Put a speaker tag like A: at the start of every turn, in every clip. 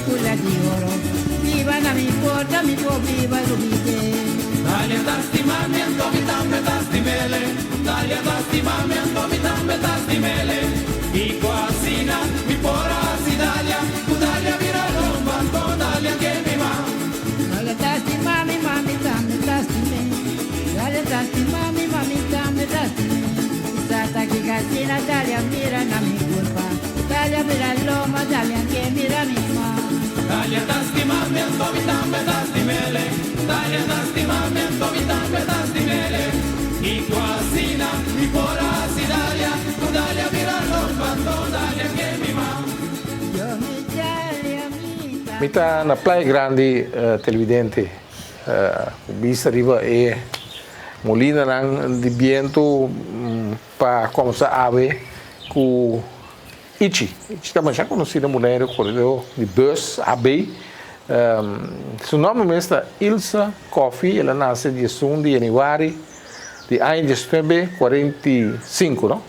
A: culla di oro. Viva na mi porta, mi può viva rubite.
B: Dalia da stimamiento, mi tambe da stimele. Dalia da stimamiento, mi tambe da stimele. Y cuasina, mi pora si dalia. Tu dalia vira romba, tu dalia que mi ma.
A: Dalia da stimami, mami, tambe da stimele. Dalia da stimami, mami, tambe da stimele. Stata che casina, dalia mira na mi culpa. Dalia mira l'oma, dalia che mira mi ma.
B: Dalia da stimamiento, mi tambe da stimele. Dalia da stimamiento, mi tambe da stimele. Y cuasina, mi pora si dalia. Tu dalia vira romba, tu dalia que mi ma.
A: Yo mi dalia mi
C: Mita na Praia Grande televidente vista riva e Molina nang di viento para começar a ver com Ichi também já conhecido mulher corredor de bus AB. Seu nome mesmo é Ilsa Coffee, ela nasce de 1 de janeiro de ano de 45, não?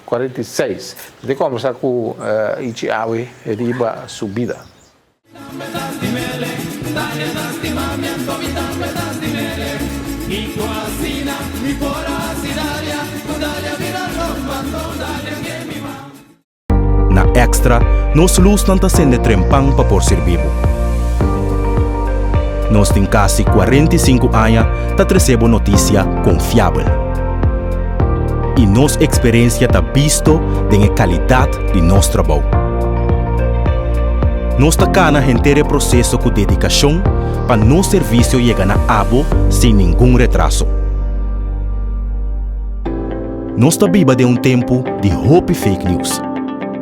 C: 46. De começar com Ichi AB e riba subida.
B: Y cuasina, mi pora si dalia. Tu dalia vira romba, tu dalia que mi ma.
D: Na Extra, nós luz não está sendo trempang para por ser vivo. Nós tem quase 45 anos para receber notícia confiável. E nossa experiência está visto da qualidade de nosso trabalho. Nós está cá na inteiro processo com dedicação para nosso serviço chegar na abo sem nenhum retraso. Nós está viva de tempo de hope fake news.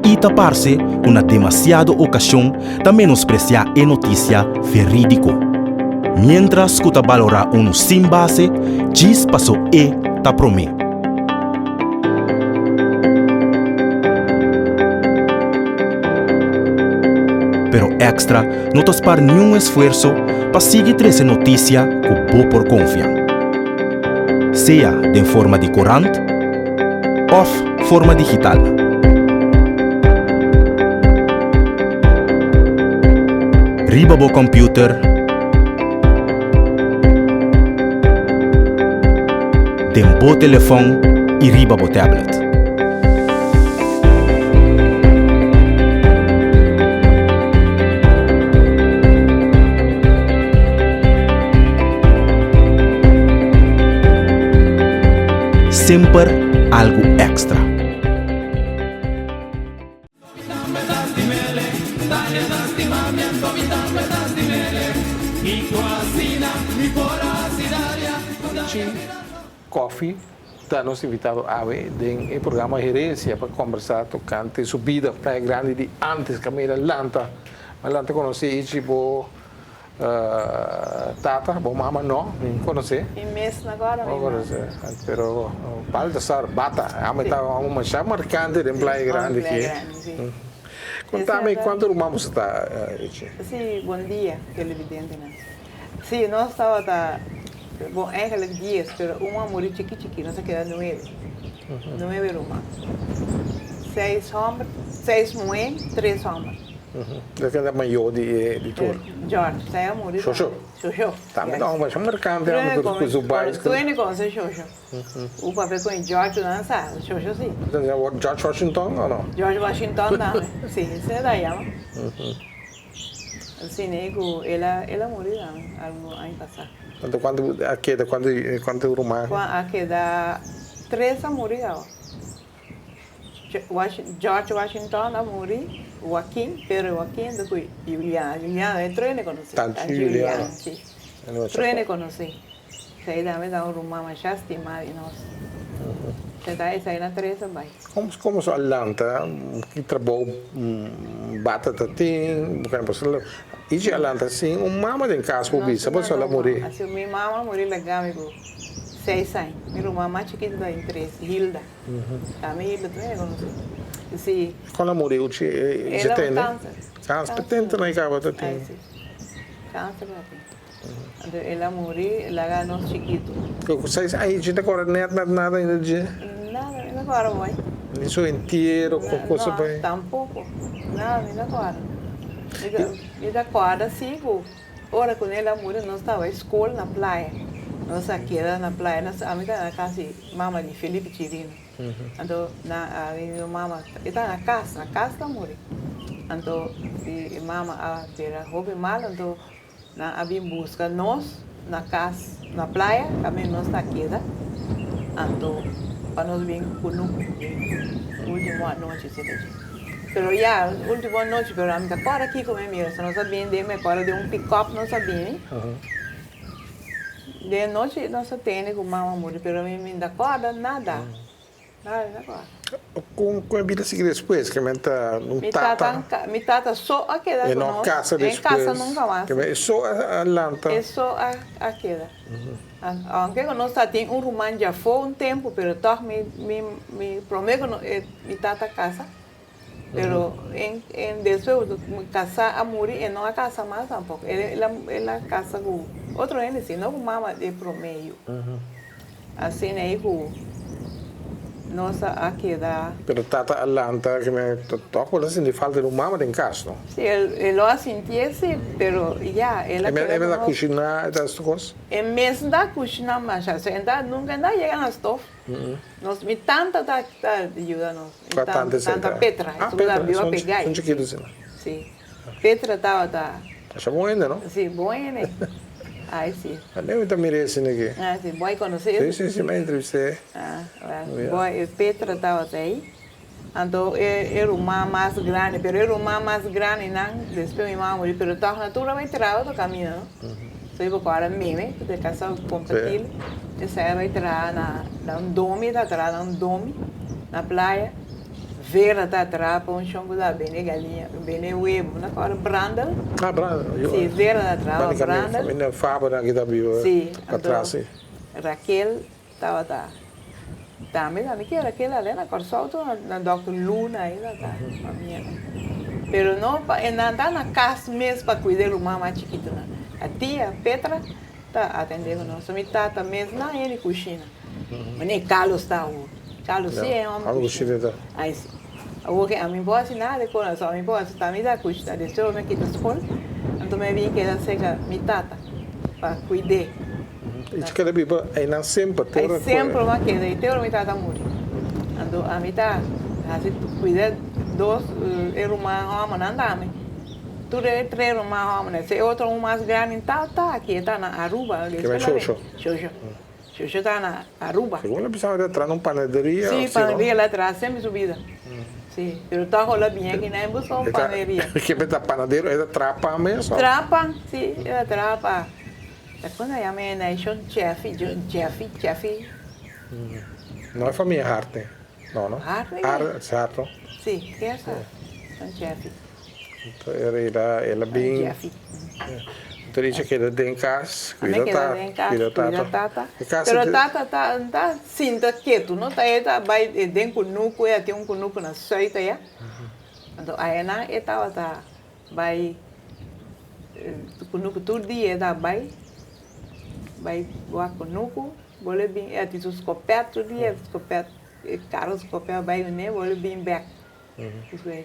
D: E tapar-se com demasiada ocasião de menospreciar a notícia verídico. Mientras que valorar sem base, diz passou e ta promete. Pero Extra não te para nenhum esforço para seguir essa notícia que vou por confiar. Seja de forma de corante ou forma digital. Riba bo computer, tem bo telefone e riba bo tablet. Sempre algo extra.
C: Coffee está nos invitado a ver en el programa Gerencia para conversar tocante su vida Praia Grande de antes que me Atlanta. Atlanta conocí Ichi por Tata, por mamá no, conocí.
E: E mesmo agora
C: No conocí, pero Baltasar Bata, estaba uma chama marcante en Praia Grande aqui. Contame quanto vamos estar, Ichi.
E: Sim, bom dia, televidente, né? Sim, nós estávamos bom, aqueles dias, pero uma morreu chiqui, não se queda 9 rumos. 6 homens, 6 mulheres, 3 homens.
C: Esse é o maior de tudo.
E: George, saya morreu.
C: Xoxo. Também não, mas é marcante, é uma coisa básica.
E: Tu ainda conhece Xoxo? O papel com George não sabe, Xoxo sim.
C: George Washington ou não?
E: George Washington não, sim, isso é daí, não? Assim, ela morreu ano passado.
C: Quanto rumah?
E: Aqui dá 3 a morrer. George Washington a morrer, Joaquim, pero Joaquim depois Juliana entrou e conheci.
C: Tanto Juliana.
E: Sim. Entrou e conheci. Sai também dá rumah mais estimado e nós. Sai na 3 vai.
C: Como sou Atlanta, que trabalho batata tem, bukan pasal. Iji Atlanta sim, mama tem casa por bisa, pasal ela morrer.
E: Assim, minha mama morreu legal, amigo. 6 anos. Minha irmã mais chiquita da empresa, Hilda. Também Hilda também conheci. Sim.
C: Quando ela morreu, já tem, né? Câncer, tenta na casa, tem.
E: Câncer, ela morreu, ela ganhou chiquito.
C: Vocês aí, gente agora nada ainda de?
E: Nada, ainda agora vai.
C: Isso inteiro, coisa bem.
E: Tampouco, nada, ainda agora. Me dá corda assim, hora quando ela morreu, nós estava na escola na praia. Nós aqui era na praia, nós a minha na casa de mama de Felipe Tirino. Então, a minha mama está na casa da morreu. Então, a mama era roupa mal, então, a minha busca nós na casa, na praia, também nós está aqui, tá? Então, para nós vir com última noite, pero ya, última noite, pero a minha agora aqui como mira, se nós sabemos, agora de pick-up não sabemos. De noite nós temos com mama morrer, pero me dá corda nada. Nada agora.
C: Com a vida seguir depois, que me tá não
E: me tata só aquela
C: em casa depois.
E: Em casa nunca mais.
C: Que é só a lanta.
E: É só aquela. Aunque nós tem romano já foi tempo, pero toch me prometo me tata casa. Pero después casar a morir en una casa más tampoco. Ela casa con otro gente, sino con mamá de promedio. Así es que nos ha quedado.
C: Pero tata Atlanta que me toca assim de falta de uma mamá em casa, não?
E: Sí, él lo sintió, sí, pero ya.
C: É da cozinhar das coisas?
E: É mesmo da cozinhar, mas nunca chega na estufa. Nós me tanta tá ajudando. Tanta Petra,
C: Petra,
E: viu a pegar.
C: São chiquitos, né?
E: Sim. Petra tá.
C: Acha bom ainda, não?
E: Sim, bom ainda. Aí sim.
C: Eu também merece aqui.
E: Sim, bom conhecer.
C: Sim, me entrevistei.
E: Bom, Petra estava aí. Então, era uma mais grande, mas era uma mais grande, não. Depois minha mãe morreu, mas estava naturalmente tirado do caminho, não? Só eu agora mesmo, porque casa compartilha. Essa vai entrar na dome, está atrás na dome, na praia. Vera está atrás para chão da bene galinha, bene huevo, na hora branda.
C: Branda.
E: Sim, Vera está atrás, branda.
C: Minha fábrica aqui está viva.
E: Sim.
C: Atrás, sim.
E: Raquel estava também que Raquel ali na Corsolto, na Dr. Luna aí lá tá, a minha. Pero não, está na casa mesmo para cuidar do mamá chiquito, né? A tia Petra está atendendo nós, a minha tata mesmo na ele cozinha. Mas nem Carlos está o Carlos sim é uma cozinha. Aí sim. A minha boa nada com a minha boa também da cozinha, deixou eu me aqui da escola, então me vim que ela seja minha tata para cuidar.
C: E que ela viva aí na sempre ter.
E: Aí sempre uma que daí ter minha tata morre. Então a minha tata assim cuidar dois irmãos homens andam. Tudo é três irmãos homens, se outro mais grande tá aqui está na Aruba.
C: Que é Xoxo.
E: Xoxo está na Aruba.
C: Según la persona de atrás, una panadería.
E: Sí, panadería lá atrás, sempre subida. Sí, pero está rolando bien aquí, no buscó una panadería.
C: Que está panadeiro, é trapa mesmo?
E: Trapa, sí, era trapa. Quando eu chamei na chefe.
C: Não é família Hart, não, não?
E: Hart?
C: Hart.
E: Sim, que é essa? Chefe.
C: Então, ela bem...
E: Chefe.
C: Então, dice que ela tem casa, cuida tata.
E: Pero tata tá sinta quieto, não tá? Ela vai dentro do nuco, ela tem nuco na seita, já. Então, aí na ela tá vai nuco todo dia, ela vai voar com nuco, vole bem, ela tem os copetos todo dia, os copetos, caros copetos vai né, vole bem back. Isso é.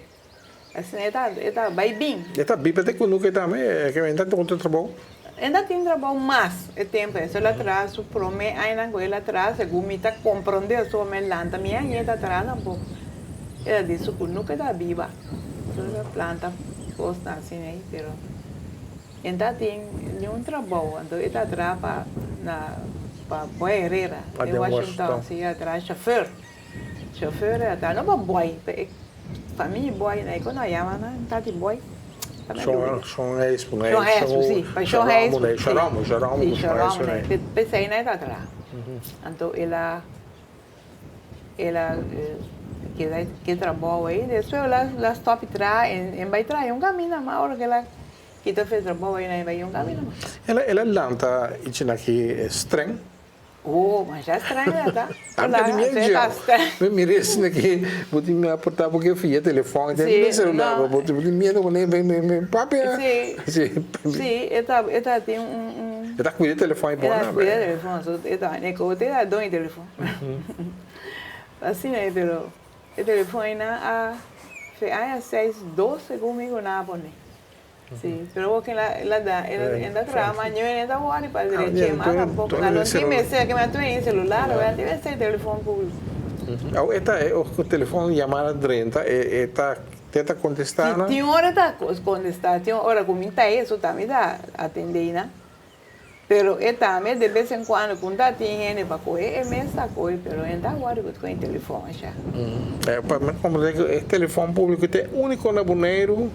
E: Assim, ela vai bem.
C: Ela vive até com nuco também, é que ainda tem outro trabalho.
E: Ainda tem trabalho mais, é tempo, se ela traz o promete, ainda com ela traz, se me está compreendendo, só me lanta, minha ela traz um pouco. Ela disse que nunca está viva, toda a planta posta assim aí, pero ainda tem trabalho, então ela traz para Boa Herrera, de Washington, se ela traz chofer, ela traz não para boy, família boy, né, quando ela chama, não está de boy.
C: Son reis,
E: sim. Pensei na atrás. Então ela que trabalha aí, depois ela stop atrás, e vai trazer caminho, mas hora que ela quita fez trabalho aí, vai caminho.
C: Ela lanta e aqui estranho.
E: Oh, mas já estranho, tá?
C: Me merece aqui, vou te me aportar porque eu fiz telefone, tem celular, vou te medo com nem papo.
E: Sim, ela tem
C: ela cuida do telefone bom, né?
E: Ela cuida do telefone, ela nem que ela dá telefone. Assim é, pero o telefone na a 6:12 comigo na abone. Sí, pero porque ela trama, eu ainda olho para
C: Ah,
E: direito,
C: yeah,
E: mas
C: então-
E: pouco,
C: então
E: não
C: ele
E: tem
C: celular.
E: mensagem que me tem celular, eu deve ser telefone público.
C: Esta é o telefone chamada 30, esta tenta contestar,
E: Tem hora da contestar, tem hora comenta isso também dá atender, né? Pero também de vez em quando quando tem gente para correr, é mensagem correr, pero ainda agora com o telefone já.
C: como dizer, o telefone público é único na Bonaire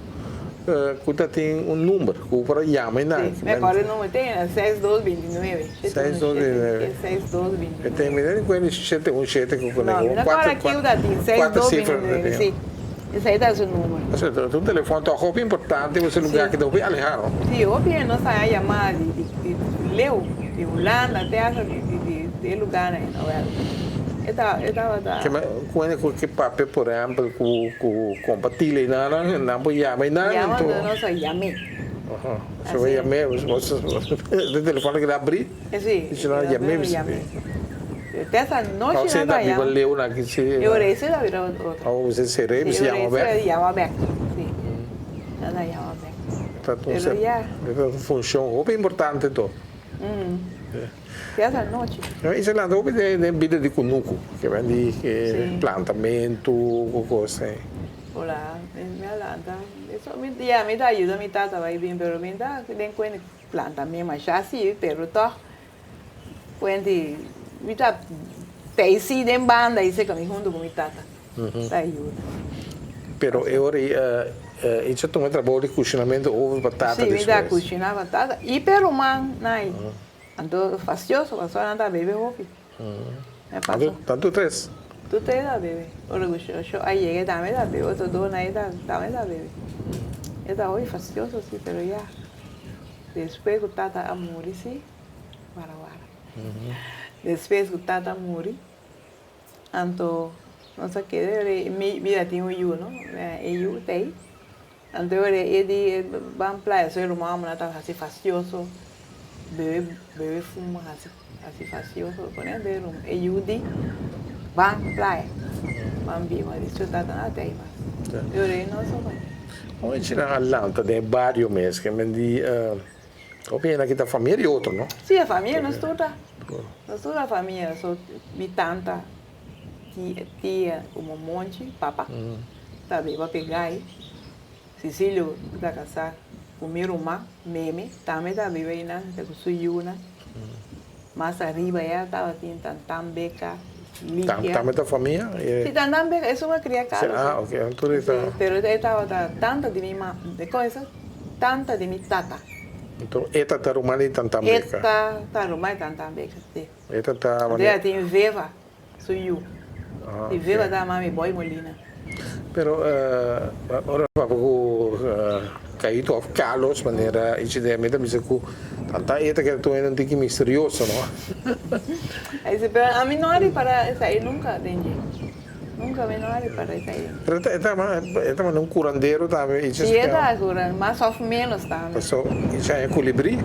C: que tem número, que para chamar, né?
E: Sim, agora não tem, é 6229.
C: 6229.
E: 6229.
C: Tem me quando 717 que
E: Não, agora aqui o da tem 6229, sim. Esse aí dá o número.
C: O telefone é roupa importante, você lugar que dá bem alejado.
E: Sim, eu vi não sai a chamar de Leu, de Holanda, até de lugar aí, não é?
C: Quando que papel, por exemplo, com compartilha não pode chamar nada.
E: Llamando, não sei, llamé.
C: Você vai chamar, o telefone que dá abrir,
E: Sí,
C: isso não chamar.
E: Essa noite
C: Você
E: não
C: dá
E: vai
C: viva
E: chamar.
C: leu na que se.
E: Eu recebi a vida outra.
C: Ou você será,
E: Sí,
C: se
E: eu
C: chama bem.
E: recebi, llama back. Sim. Nada llama back. Pero ya.
C: Funciona, roupa importante todo.
E: Essa noite.
C: Isso lá roupa de vida de cunuco, que vem de
E: Sim.
C: plantamento, coisa.
E: Olá, me alanta. Isso me dá ajuda, me tata vai bem, pero me dá den quando planta mesmo, já sim, pero tó. Quando me dá teisi den banda e se que me junto com me tata. Dá ajuda.
C: Pero agora, isso também trabalho de cozinhamento ovo batata.
E: Sim, me dá cozinhar batata e pero man, nai. Ando fastioso, só anda bebe hopi. É passo.
C: Tanto três.
E: Tu te da bebe. Ora gusto, eu aí cheguei também da bebe, outro dono aí também da bebe. Está hoje fastioso sim, pero já. Depois que tata a morrer sim, para. Depois que tata morrer, anto não sei que, mira tem o you, não? É you tem. Anto ele van playa, só o irmão não tá assim fastioso. Bebe fuma assim fastioso, quando é um you di, van playa, van bima, isso tá na terra. Eu não sou mais.
C: Hoje na Atlanta tem vários meses que me di, opina que da família e outro, não?
E: Sim, a família não estuda. Não estuda a família, só minha tanta, tia, como monte, papá, sabe, vai pegar aí. Cecílio está casado com minha irmã, Meme, também está viva aí, né? Está com sua Yuna. Mais arriba, ela estava tendo Tambeca, Lídia.
C: Também da família?
E: Sim, Tambeca, é uma criança.
C: Ah, ok, então está.
E: Pero ela estava tanta de minha de coisa, tanta de minha tata.
C: Então, esta está arrumando em Tambeca.
E: Esta está arrumando em Tambeca, sim.
C: Esta está.
E: Ela tem Veva, sua Yu. E Veva da Mami Boy Molina.
C: Pero ora papo caído of Carlos maneira incidente me dice que tanta eta que tu não tem que misterioso, não?
E: Aí se pero a mim não era para sair nunca, entendi. Nunca me não era para sair.
C: Pero eta um curandeiro também, isso
E: Sim, está curando, mas ou menos também.
C: Isso é colibri?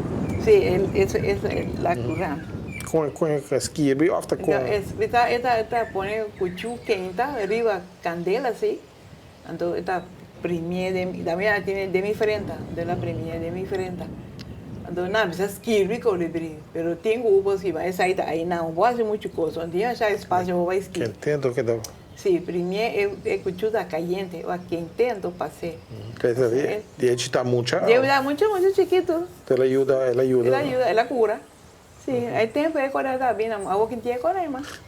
E: Sim, isso é la curando.
C: Com esquibe, ofta com.
E: Esta põe cuchu quente, arriba candela, assim. Então, esta primeira, também tem de minha frente, da primeira de minha frente. Então, não precisa esquivar colibri, mas tem grupos que vai sair daí, não pode muito coisa, não tem já espaço para esquivar.
C: Entendo que dá.
E: Sim, primeiro é cuchu da caliente, o quente, então passei.
C: De está mucha.
E: Deve dar muito chiquito.
C: Ela ajuda.
E: Ela cura. Sim, aí tem que quando está bem, a outra tem que mais.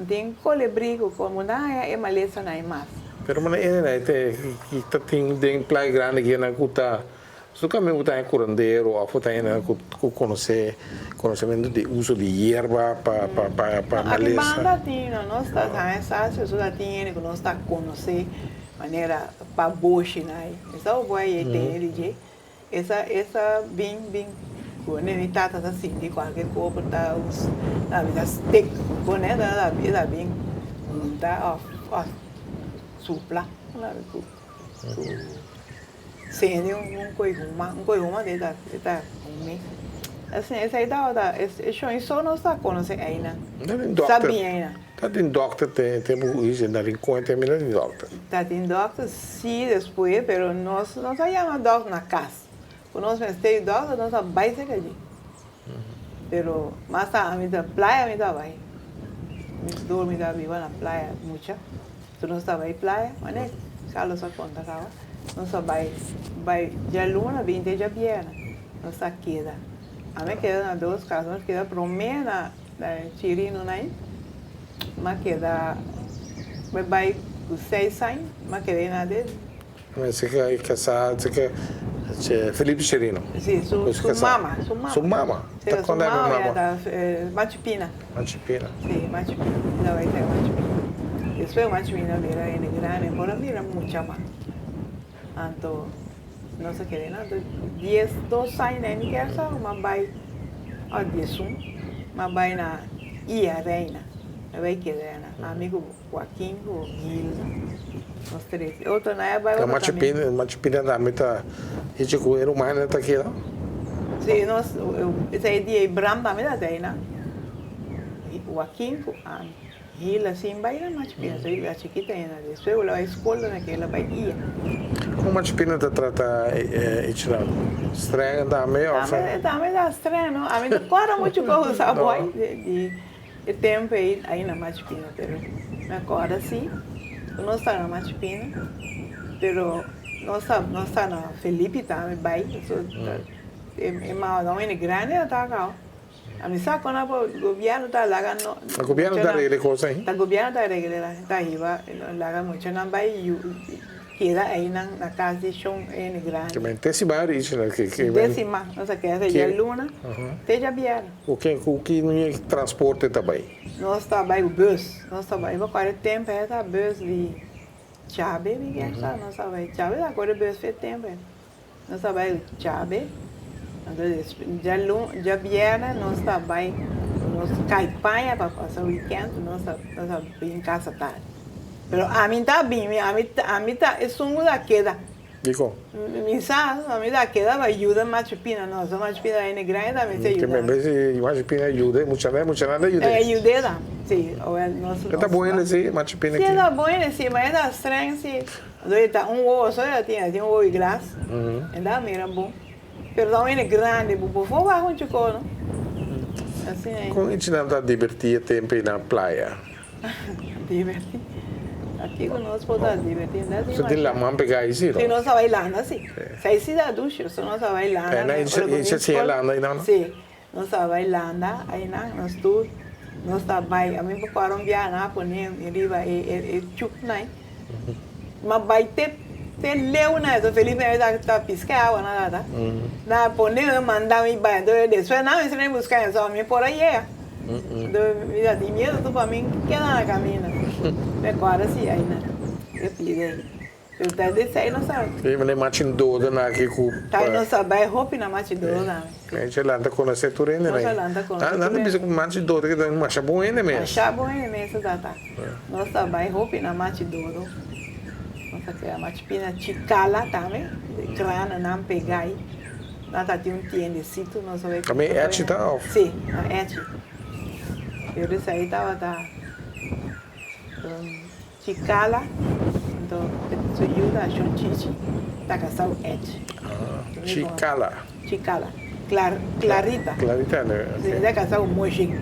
E: Tem colibri, como não é maleza não é mais.
C: Pero mana né que tem play grande que na cuta só que me gusta é curandeiro ou até ainda conhecimento de uso de erva para maleza.
E: A banda tem, não está fácil, só tem que não está conhecer maneira para boche, né? Essa o boy tem ele essa bem quando ele tá assim de qualquer corpo tá os na vida stick quando é da vida bem tá ó supla lá sendo coisa uma dele tá um assim, essa aí tá, esse só não está conhecendo ainda.
C: Doctor.
E: Sabia ainda.
C: Tá tem doctor, tem isso, na rincón, tem melhor doctor.
E: Tá tem doctor, sim, depois, pero nós não chamamos doctor na casa. Quando nós temos doctor, nós vai ser ali. Pero, mas tá, a mim da praia, a mim da vai. Mis dormir da viva na praia, muita. Tu não está vai praia, mas né? Carlos só conta, cara. Não só vai de luna, 20 de biena. Não está queda. A mim queda nas duas casas, nós queda pro meio na Chirino, né? Mas queda, vai com 6 anos, mas queda na dele.
C: Mas você quer casar, você quer Felipe Chirino?
E: Sim, su mama.
C: Su mama?
E: Tá quando é mama? Machipina.
C: Machipina.
E: Sim, Machipina. Não vai ter Machipina. Después Machipina mira en grande, por mira mucha más. Anto, no se quede nada. 2 años en casa, más vai a 10 más vai na Ia Reina. Me vai quedar na amigo Joaquim, o Gil, os 3. Outro na vai
C: outra também. Machipina da meta, e tipo, era uma ainda tá aqui, não?
E: Sim, nós, esse aí dia Bram também da Reina. Joaquim, Gil assim vai na Machipina, so a chiquita ainda. Depois ela vai à escola naquela vai ia.
C: Como Machipina te trata Ichirano? Estranho também?
E: Também dá estranho, não? A mim agora muito coisa, sabe? De tempo aí na Machipina, pero agora sim, não está na Machipina, pero não está na Felipe também vai. É mal, não é grande, está cá. A mim sabe quando o governo está lá,
C: o governo está regle coisa aí?
E: O governo está regle lá, está aí, lá muito não vai queda aí na casa de chão é grande.
C: Que bem, décima isso, né?
E: Décima, nossa casa de luna, esteja aberta.
C: O que não é transporte também?
E: Nós trabalhamos o bus, nós trabalhamos para tempo essa bus de chave, ninguém sabe, nós trabalhamos chave, agora o bus fez tempo. Nós trabalhamos chave. Então, já vieram, nós trabalhamos, nós caipanha para passar o weekend, nós trabalhamos em casa tarde. Mas a mim está bem, a mim está, é sungo da queda.
C: Digo?
E: A mim da queda vai ajudar Machipina, nossa Machipina é grande, também se ajuda.
C: Que bem, se Machipina ajuda, muita nada ajuda.
E: É, ajuda, sim.
C: Está bom, sim, Machipina aqui.
E: Sim, está bom, sim, mas é estranho, sim. Então, ovo, só tinha ovo e glass, ainda era bom. Pero é grande, por favor, vai com chico, não? Assim aí.
C: Como a gente não está divertindo tempo na praia?
E: Divertir. Aqui conosco podemos divertir.
C: Você tem lá mão pegar isso, não?
E: Sim, nós bailando assim. Sai se da ducha, só nós bailando.
C: É, isso se bailando aí não?
E: Sim, nós bailando aí não, nós tudo, nós bailando. A mim por para viajar, poner ele vai chup, né? Mas vai ter leu, né? So Felipe está piscando, nada. Na poner mandar me vai, então depois não, isso nem buscar, só me por aí é. Mira, de medo tu para mim que na caminho. Agora sim aí, né? Eu pedi. Eu tá desse aí não sabe.
C: E me matin doda na aqui com.
E: Tá não sabe roupa na matin doda.
C: A gente lá anda com a setora ainda, né? Nada precisa com matin doda que não acha bom ainda mesmo.
E: Acha bom ainda mesmo, tá. Nós sabe roupa na matin doda. Nós que a Machipina chicala também, crana não pegar aí. Nada tem tiendecito, nós sabe.
C: Também é tá?
E: Sim, é. Eu disse aí tava chicala, então isso ajuda a chonchichi, tá casado
C: Chicala.
E: Clarita.
C: Clarita, né?
E: Sim, tá casado mojing.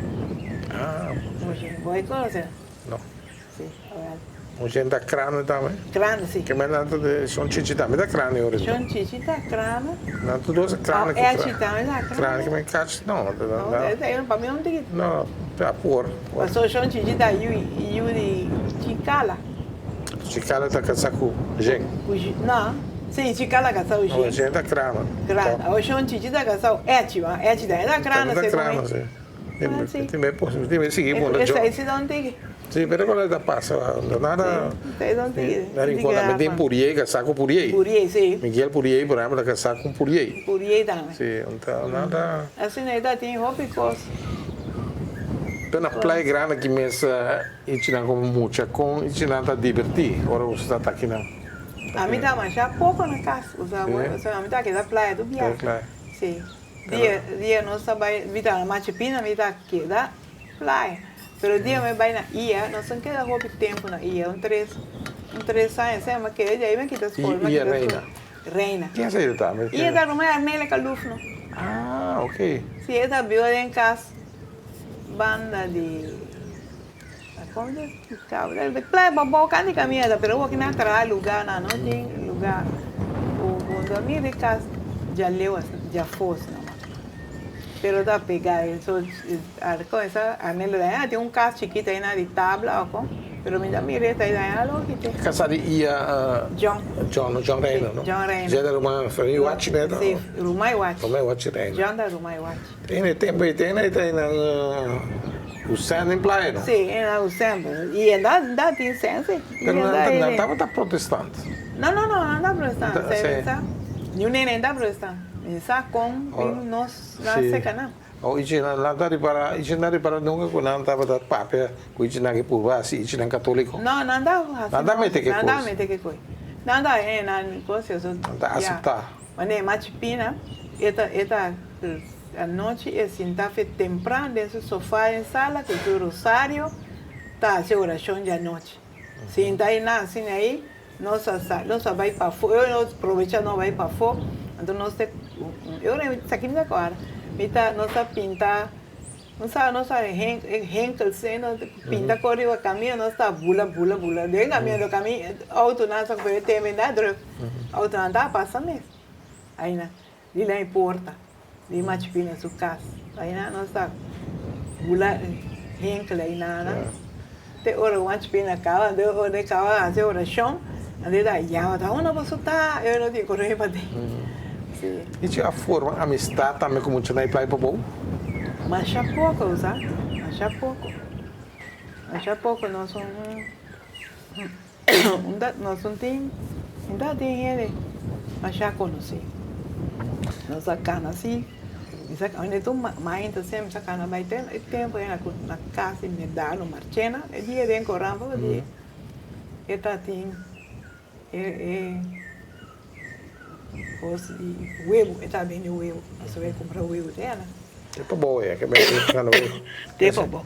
C: Mojing.
E: Vai conhecer?
C: Não.
E: Sim,
C: Mojing da crana também?
E: Crana, sim.
C: Que mais nada de chonchichi também da crana, eu acho.
E: Chonchichi tá crana.
C: Não, tudo é crana.
E: É também da crana.
C: Crana que me cacha, não.
E: Não, para mim não tem.
C: Não, tá por.
E: Mas o chonchichi tá de chicala.
C: Chicala tá casado com gente?
E: Não. Sim, chicala casado com gente.
C: Gente da crana.
E: Crana. O chonchichi tá casado da crana,
C: da crana, sim. Tem que seguir por
E: lá. Esse não tem.
C: Sim, pero qual é da passa? Nada.
E: Não tem.
C: Nada encontra, mas tem puriei, casaco com puriei.
E: Puriei, sim.
C: Miguel puriei, por exemplo, casaco com puriei.
E: Puriei também.
C: Sim, então nada.
E: Assim ainda tem roupa e coisa.
C: Então na praia grande que mesa e tirar como muita com e tirar tá divertir. Agora você está aqui não.
E: A mim tá mais pouco na casa, a mim tá aqui na praia do Biá. Sim. Dia nós vai vida na Machipina, vida aqui da praia. Pero dia me vai na ia, nós não queda roupa tempo na ia, três anos, mas que aí me quita escola.
C: Ia reina.
E: Reina.
C: Quem é esse tá?
E: Ia da Roma Armela Calufno.
C: Ah, ok.
E: Se é da bio em casa, banda de como de praia bobo canti caminhada, pero o que na tra lugar na não tem lugar. O dormir de casa já leu, já fosse, não. Pero da pegar, so coisa, a Armela tem caso chiquito aí na de tabla, ok? Pero me dá mireta aí na logo que tem.
C: Casa de ia John Reina, não?
E: John Reina.
C: Já era uma família watch, né?
E: Sim, Rumai Watch.
C: Rumai watch Reina.
E: John da Rumai Watch.
C: Tem tempo aí, tem na o sand em praia, não?
E: Sim, é o sempre. E ainda tem senso.
C: Pero não estava protestante.
E: Não dá protestante. Você não nem dá protestante. Isso com nós na seca não.
C: O ichina lantari para nunca com não estava da papel, o ichina que por base, ichina católico.
E: Não,
C: Nada mete que coisa.
E: Nada mete que coisa. Nada é na coisa.
C: Nada aceitar.
E: Mas é Machipina, esta a noite é sentar temprano dentro do sofá em sala, com o rosário, tá a oração de noite. Senta aí na assim aí, nós vai para fora, eu aproveito não vai para fora, então nós eu não sei que me agora. Mita nossa pinta, nossa henkel cena pinta correu a caminho, nossa bula, de caminho do caminho, auto nossa foi terminado, auto anda passa mesmo, aí na, ali lá em porta, ali Machipina sua casa, aí na nossa bula henkel aí na, te hora Machipina acaba, de hora acaba a oração, ande da ya, tá uma pessoa tá, eu não digo correr para dentro.
C: E tinha a forma, a amistade também como tinha na praia para bom?
E: Mas já pouco, sabe? Mas já pouco nós somos nós não tem ele, mas já conheci. Nós sacana assim, onde tu mais então sempre sacana vai ter tempo na casa me dá no Marchena, é dia de encorampo, dia. Eta tem huevo, está bem o huevo. Você vai comprar o huevo dela?
C: Tipo bom, é que é bem o huevo.
E: Tipo bom.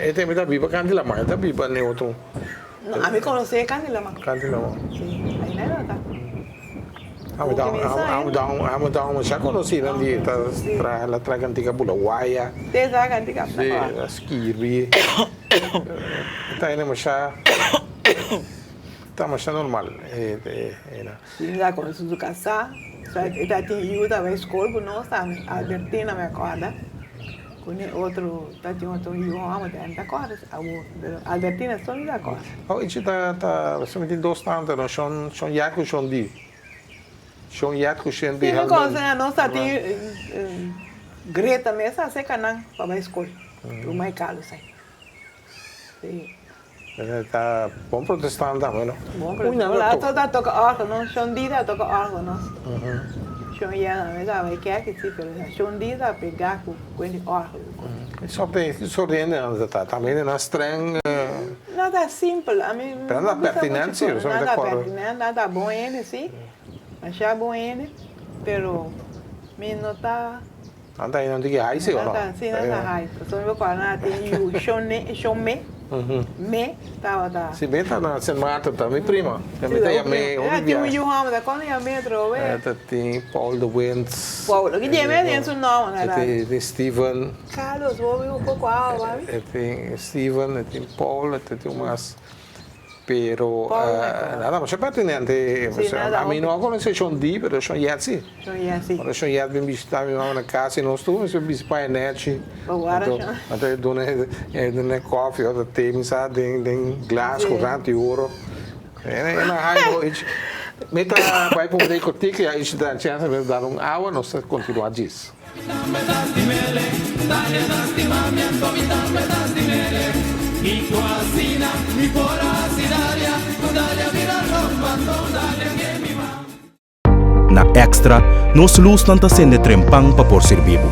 C: Até me dá biba candila, mas dá biba nem outro.
E: Não, a mim conhece candila, mas.
C: Candila,
E: sim, aí não tá.
C: Vamos dar uma já conhecida ali, ela traz antiga bulawaia.
E: Tem já antiga bulawaia.
C: As kirby. Tá aí, mas já. Tá, mas é normal.
E: Sim, já começou a casar. Já tem ajuda na escola, por nós, sabe? A Albertina me acorda. Com outro, tem outro irmão, mas não acorda. A Albertina só não acorda.
C: Oh, isso tá, você me tem dois tantos, não? São Iaco e São Di. São Iaco e São Di.
E: Sim, não consegue, nós tem Greta mesmo, a seca não, para a escola. O mais caro, sai. Sim.
C: Tá bom protestante também, não?
E: Bom protestante. Lá toda toca órgão, não? Xondida toca órgão, não? Xondida, mas vai quer que sim, mas xondida pegar com o órgão.
C: Só tem sorrindo, também não é estranho.
E: Nada simples, a mim.
C: Nada pertinente, sim, eu sou de acordo.
E: Nada pertinente, nada bom ele, sim. Achar bom ele, pero me não tá.
C: Nada aí não diga raiz, ou não?
E: Sim, nada raiz. Só me acordo, tem o xomé. Me estava
C: se bem está na Semana também prima também tem a me
E: tem o João da quando ia metro
C: tem Paul de Wentz
E: Paul que dia mesmo seu nome né
C: tem Steven
E: Carlos vou ver um pouco algo
C: tem Steven tem Paul tem umas pero nada más pertinente a mí no conozco Sean D pero Sean Yatsi ahora Sean Yat vem visitar minha mãe na casa e nós estamos eu visitar a net até dona coffee ou até misa tem glass corrente ouro é na high noite meta vai para o break cortico e aí está a chance de dar água nós continuar disso
B: y tu asina, mi poracidaria, tu dalia virar rompando, dalia que mi va.
D: Na Extra, nós lustan sendo trempang para por ser vivo.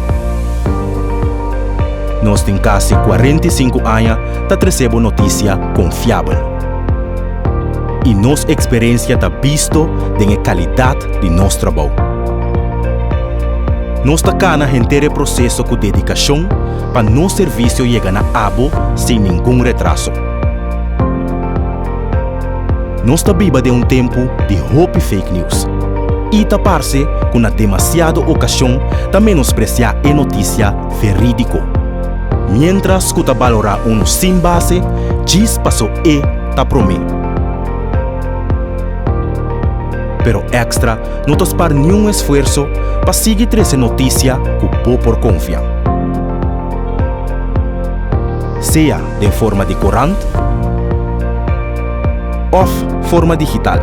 D: Nós tem quase 45 anos para receber notícia confiável. E nossa experiência está visto da qualidade de nosso trabalho. nós tacana entere processo com dedicação para no serviço chegar na abo sem nenhum retraso. Nós está viva de tempo de hope fake news. E taparse com a demasiada ocasião de menospreciar a notícia verídico. Mientras que valorar sem base, diz passou ta promê. Pero extra, não tas par nenhum esforço para seguir essa notícia com por confiar. Seja de forma de corante ou forma digital.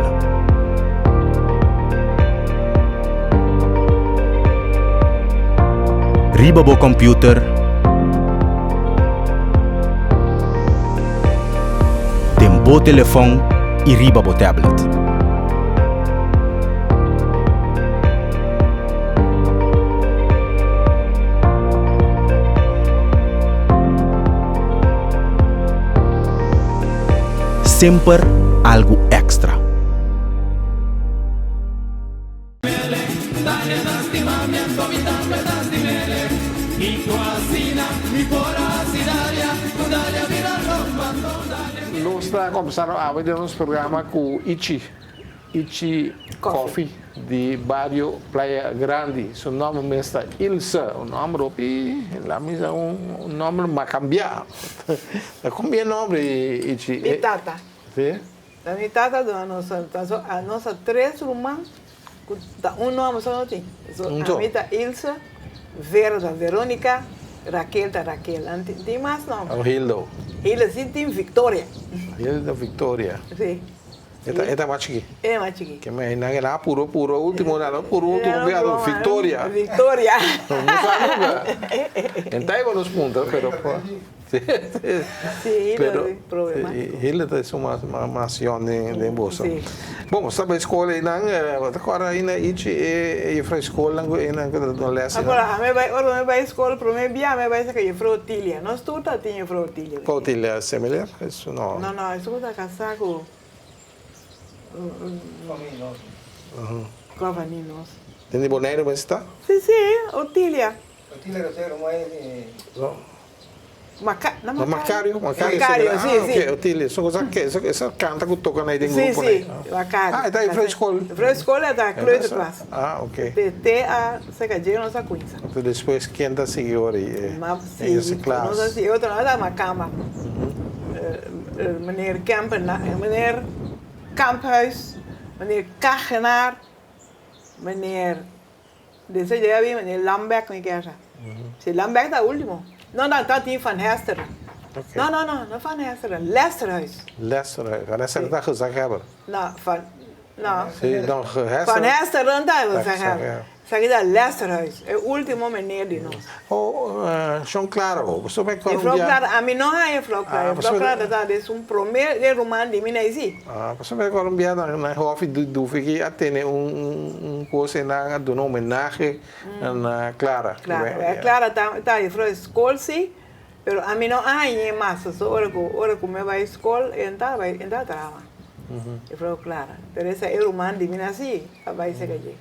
D: Riba bo computer, tem bo telefone e riba bo tablet. Sempre algo extra.
C: Nós estamos começando a ver nosso programa com Ichi Coffee de Barrio Playa Grande. Seu nome é Ilsa, o nome Ropi, lá mesmo um nome macambiá. Como é o nome Ichi?
E: Mi tata.
C: Sim?
E: A mi tata a nossa três irmãs, nome só não tem. A minha tá Ilsa, Vera da Verônica, Raquel da Raquel. Tem mais não?
C: O Hildo.
E: Hilda sim tem Victoria.
C: Hilda Victoria.
E: Sim.
C: Esta mais chique.
E: É mais chique.
C: Que me na puro último viado Victoria.
E: Victoria.
C: Não sabe nunca. Então nos puntos, pero
E: sí,
C: pero
E: problema.
C: Hilda é uma nação de bolsa. Bom, sabe a escola aí agora aí na Ichi e a escola na lesa.
E: Agora me vai escola para me via me vai ser que frutilha. Nós tudo tinha frutilha.
C: Frutilha similar? Isso não.
E: Não, isso tá casaco. Covaninos.
C: Tem boneiro mas está?
E: Sim, frutilha.
F: Frutilha que era mais
C: Macario,
E: sim.
C: Frutilha, só que essa canta que toca aí dentro
E: grupo, né? Macario.
C: Ah, está em frescola.
E: Frescola está clube classe.
C: Ah, ok.
E: Até a secadinha nossa coisa.
C: Então depois quem tá seguindo aí?
E: Sim, nossa se outra nada macamba. Meneer Kemper, meneer Kamphuis, meneer Kagenaar, meneer deze já vi, meneer Lambeck, me quer já. Se Lambeck tá último. Não, tá tinha Van Hester. Não, Van Hester, Lesterhuis.
C: Lesterhuis tá gezegd hebben.
E: Não.
C: Van
E: Hester não tá gezegd hebben. Zeg dat Lesterhuis, é o último meneer de nós.
C: João Claro, você vai
E: com Claro, a mim não é João Claro. João Claro tá de primeiro romano de mim aí.
C: Você vai colombiana na hof do que atende coisa na do homenagem na Clara.
E: Claro, Clara tá de fra escola sim, pero a mim não há mais, só hora que me vai escola, entra trama. E fra Clara, pero esse é romano de mim assim, vai ser que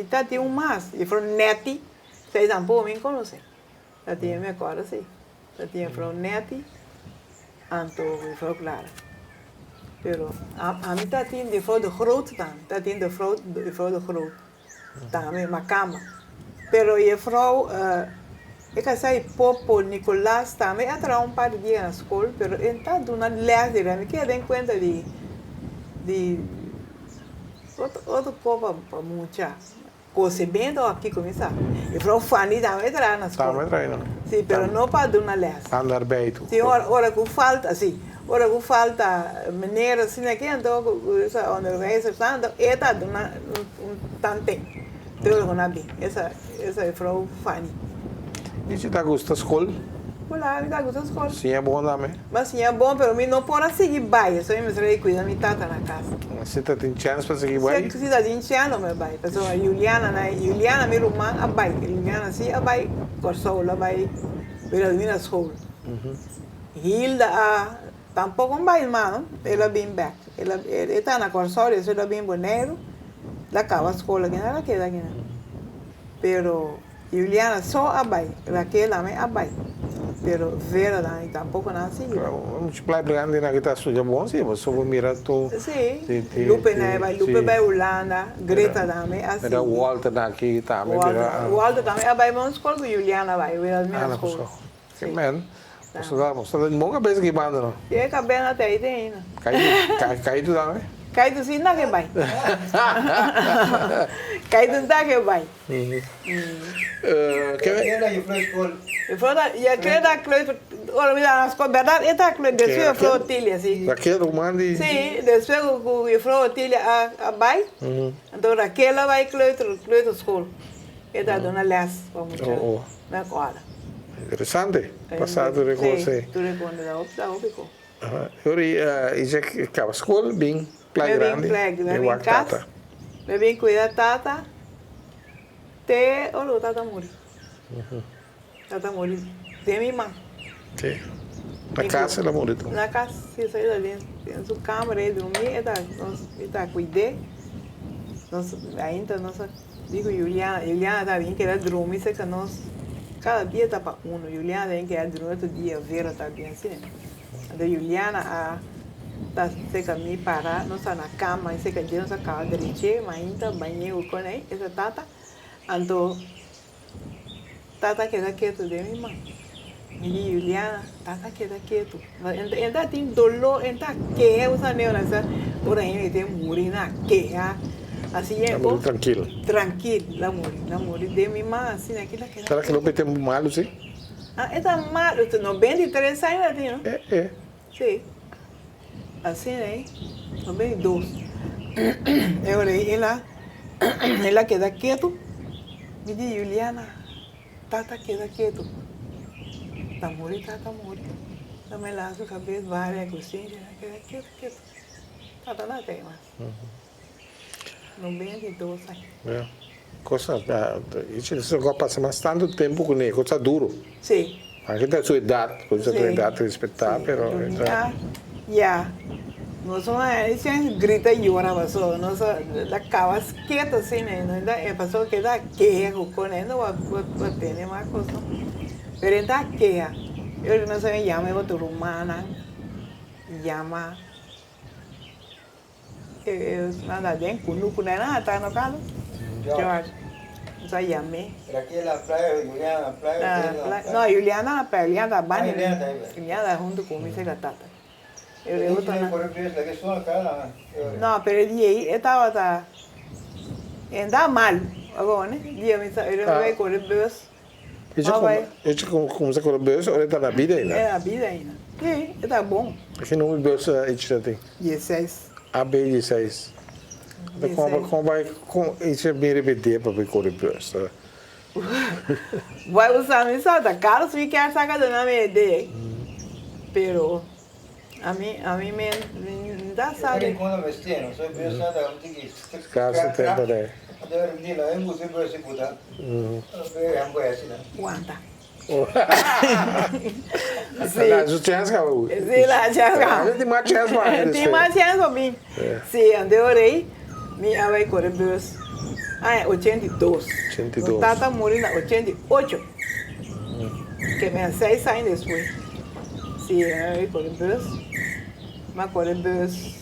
E: Tá tinha mais, e foi Neti, vocês tampouco me conhecem. Tá tinha me acordo assim. Tá tinha foi Neti, Anto e foi Clara. Pero a mim tá tinha de foi de groot dan, tá tinha de foi de groot. Também macamba. Pero e vrouw, ik zei Popo Nicolás também atrás par de dias na escola, pero ele tá dando les de me queda em conta de outro povo para muita concebendo aqui começar e para o Fanny também entrar na escola sim, pero não para dar uma les
C: andar bem
E: sim, hora que falta assim hora que falta maneira assim aqui então essa onderwijzer então está dando tante tudo na bem essa é para o Fanny
C: e se tá gostando da escola?
E: Olá, me dá gosto da escola.
C: Sim, é bom também.
E: Mas sim, é bom, pero eu não posso seguir baia, só eu me serei cuidar minha tata na casa.
C: Você tá tem chance para seguir baia?
E: Se tá tem chance, meu bai. Pessoal, a Juliana, minha irmã, a bai. Juliana, sim, a bai. Corsoul, a bai. Pela minha escola. Hilda, tampouco um bai, mano. Ela bem back. Ela está na Corsoul, ela bem boneiro. Da cava a escola, que não era aquela aqui, né? Pero Juliana só abai, Raquel também abai. Pero Vera tampoco não assim.
C: Multiply grande na kita suja bom sim, mas só vou mirar tu.
E: Sim. Lupe vai Holanda, Greta também assim.
C: Era Walter daqui também.
E: Walter também abai bom escola que Juliana vai, eu as minhas escolas.
C: Sim, man. Você dá monga vez que banda não.
E: E cabelo até aí tem.
C: Cai tu também.
E: Cai tu sim não que vai. Cai tu não que vai.
C: Que
F: Era eu fui escola.
E: Eu falo, e aquele da Cleo, olha, me dá as coisas, verdade, é da Cleo, desceu a flotilha, assim.
C: Raquel, o mandi.
E: Sim, desceu a flotilha abai, então Raquel vai Cleo escola. É da dona Lés, vamos dizer, na quadra.
C: Interessante. Passado de você.
E: Tu reconhece da óbico.
C: Ora, isso é que a escola bem play grande.
E: Bem casa, bem cuidar tata, te, olha, tata morre. Tata morre, tem minha irmã.
C: Sim. Na casa ela morreu.
E: Na casa, se sair dali, tem sua câmera, ele dormir, ele tá cuidando. Ainda nossa, digo Juliana tá bem que ela dorme, sei que nós, cada dia tá para Juliana tem que dormir outro dia, Vera tá bem assim. Então Juliana tá sei que me parar, nós tá na cama, sei que dia nossa cama direita, mas ainda banheiro com ele, essa tata, então tata queda quieto de minha mãe. E Juliana, tata queda quieto. Ainda tem dolor, ainda quer usar neurasa, por aí tem morir na quer. Assim é,
C: tranquilo.
E: Tranquilo, la morre de minha mãe, assim, aquilo que.
C: Será que não tem mal, sim?
E: Ah, é tão mal, 93 anos, não?
C: É.
E: Sim. Assim, né? 92. Eu olhei, ela queda quieto. Me diz, Juliana, tata queda quieto. Tá morrendo. Também lá a cabeça, várias coisinhas, queda quieto. Tata não tem mais. 92 anos.
C: É. Coisa, isso agora passa mais tanto tempo com ele, coisa duro.
E: Sim.
C: Aqui da sua idade, coisa da sua idade respeitar, mas...
E: Já. Nós grita e ora, mas nós da cava quieta assim, né? Não é passou que dá queia com ele, não vai ter mais coisa. Mas dá queia. Eu não sei chama outra romana, chama nada bem, com nada tá no calo. George. Só chamei.
F: Raquel a praia, Juliana a praia.
E: Não, Juliana na praia, Juliana da banha. Juliana junto com minha gatata. Eu tô na. Não, pero ele estava ainda mal agora, né? Dia me ele vai correr bus.
C: Ele começa a correr bus, ou ele está na vida ainda?
E: É, na vida ainda. Sim, está bom.
C: Que número de bus ele já tem?
E: 16.
C: AB16. Como vai isso é bem repetir para ver correr bus?
E: Vai usar me salta, Carlos fica sacado na minha ideia. Pero a mim me dá sabe.
F: Quando vestindo, só pensando um tiki.
C: Caso tem também.
F: Agora me diz, eu vou sempre se cuidar. Eu vou assim.
E: Quanta?
C: Sim, chance cabo.
E: Sim, lá chance.
C: Tem mais chance para
E: tem mais chance para mim. Sim, andei me vai correr bus. Ah, é 82.
C: 82.
E: Tata morreu na 88. Que me 6 anos depois. Sim, eu vai correr bus. Mas correr bus